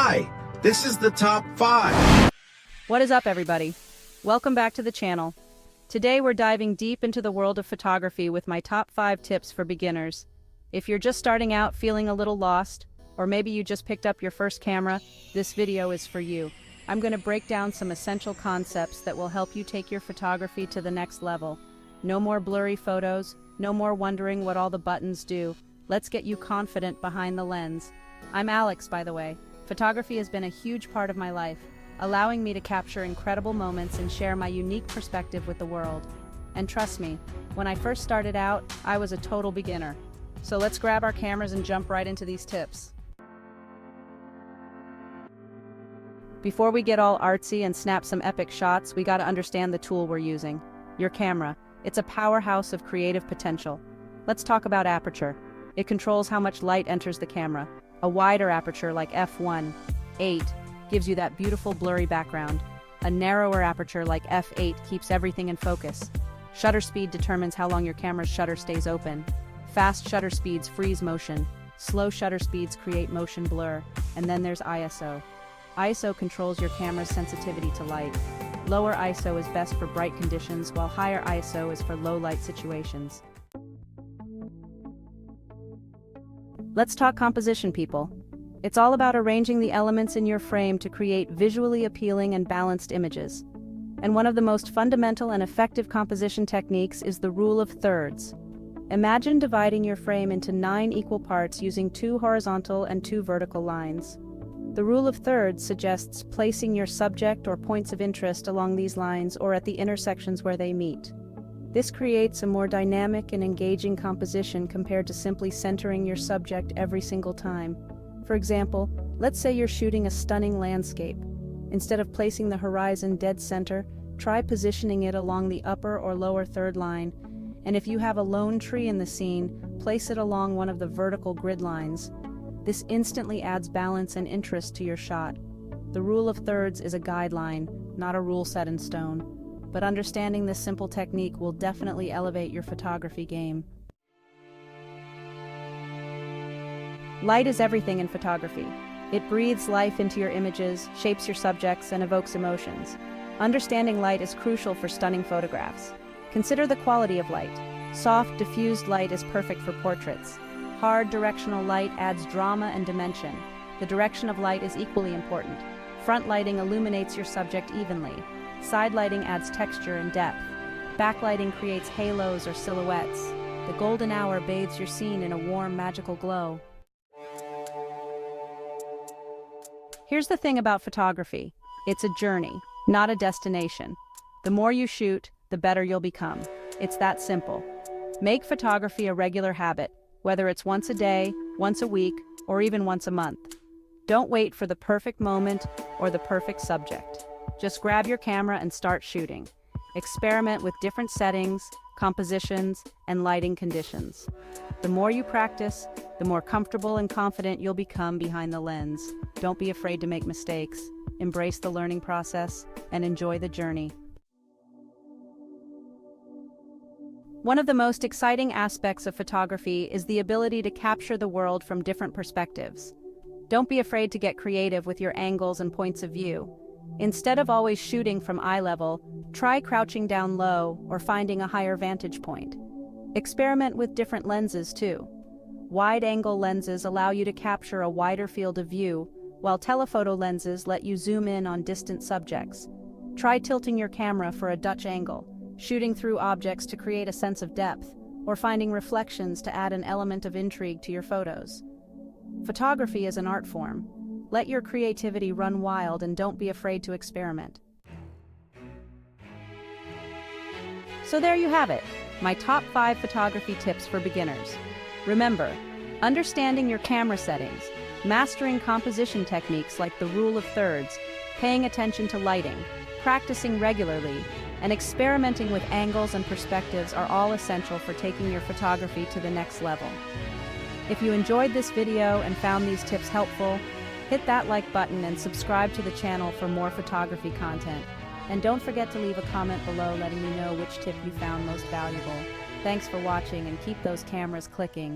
Hi, this is the top 5. What is up, everybody? Welcome back to the channel. Today we're diving deep into the world of photography with my top 5 tips for beginners. If you're just starting out feeling a little lost, or maybe you just picked up your first camera, this video is for you. I'm going to break down some essential concepts that will help you take your photography to the next level. No more blurry photos, no more wondering what all the buttons do. Let's get you confident behind the lens. I'm Alex, by the way. Photography has been a huge part of my life, allowing me to capture incredible moments and share my unique perspective with the world. And trust me, when I first started out, I was a total beginner. So let's grab our cameras and jump right into these tips. Before we get all artsy and snap some epic shots, we gotta understand the tool we're using. Your camera. It's a powerhouse of creative potential. Let's talk about aperture. It controls how much light enters the camera. A wider aperture like f1.8 gives you that beautiful blurry background. A narrower aperture like f8 keeps everything in focus. Shutter speed determines how long your camera's shutter stays open. Fast shutter speeds freeze motion. Slow shutter speeds create motion blur. And then there's ISO. ISO controls your camera's sensitivity to light. Lower ISO is best for bright conditions, while higher ISO is for low light situations. Let's talk composition, people. It's all about arranging the elements in your frame to create visually appealing and balanced images. And one of the most fundamental and effective composition techniques is the rule of thirds. Imagine dividing your frame into 9 equal parts using 2 horizontal and 2 vertical lines. The rule of thirds suggests placing your subject or points of interest along these lines or at the intersections where they meet. This creates a more dynamic and engaging composition compared to simply centering your subject every single time. For example, let's say you're shooting a stunning landscape. Instead of placing the horizon dead center, try positioning it along the upper or lower third line. And if you have a lone tree in the scene, place it along one of the vertical grid lines. This instantly adds balance and interest to your shot. The rule of thirds is a guideline, not a rule set in stone. But understanding this simple technique will definitely elevate your photography game. Light is everything in photography. It breathes life into your images, shapes your subjects, and evokes emotions. Understanding light is crucial for stunning photographs. Consider the quality of light. Soft, diffused light is perfect for portraits. Hard, directional light adds drama and dimension. The direction of light is equally important. Front lighting illuminates your subject evenly. Side lighting adds texture and depth. Backlighting creates halos or silhouettes. The golden hour bathes your scene in a warm, magical glow. Here's the thing about photography. It's a journey, not a destination. The more you shoot, the better you'll become. It's that simple. Make photography a regular habit, whether it's once a day, once a week, or even once a month. Don't wait for the perfect moment or the perfect subject. Just grab your camera and start shooting. Experiment with different settings, compositions, and lighting conditions. The more you practice, the more comfortable and confident you'll become behind the lens. Don't be afraid to make mistakes. Embrace the learning process and enjoy the journey. One of the most exciting aspects of photography is the ability to capture the world from different perspectives. Don't be afraid to get creative with your angles and points of view. Instead of always shooting from eye level, try crouching down low or finding a higher vantage point. Experiment with different lenses too. Wide-angle lenses allow you to capture a wider field of view, while telephoto lenses let you zoom in on distant subjects. Try tilting your camera for a Dutch angle, shooting through objects to create a sense of depth, or finding reflections to add an element of intrigue to your photos. Photography is an art form. Let your creativity run wild and don't be afraid to experiment. So there you have it, my top 5 photography tips for beginners. Remember, understanding your camera settings, mastering composition techniques like the rule of thirds, paying attention to lighting, practicing regularly, and experimenting with angles and perspectives are all essential for taking your photography to the next level. If you enjoyed this video and found these tips helpful, hit that like button and subscribe to the channel for more photography content. And don't forget to leave a comment below letting me know which tip you found most valuable. Thanks for watching and keep those cameras clicking.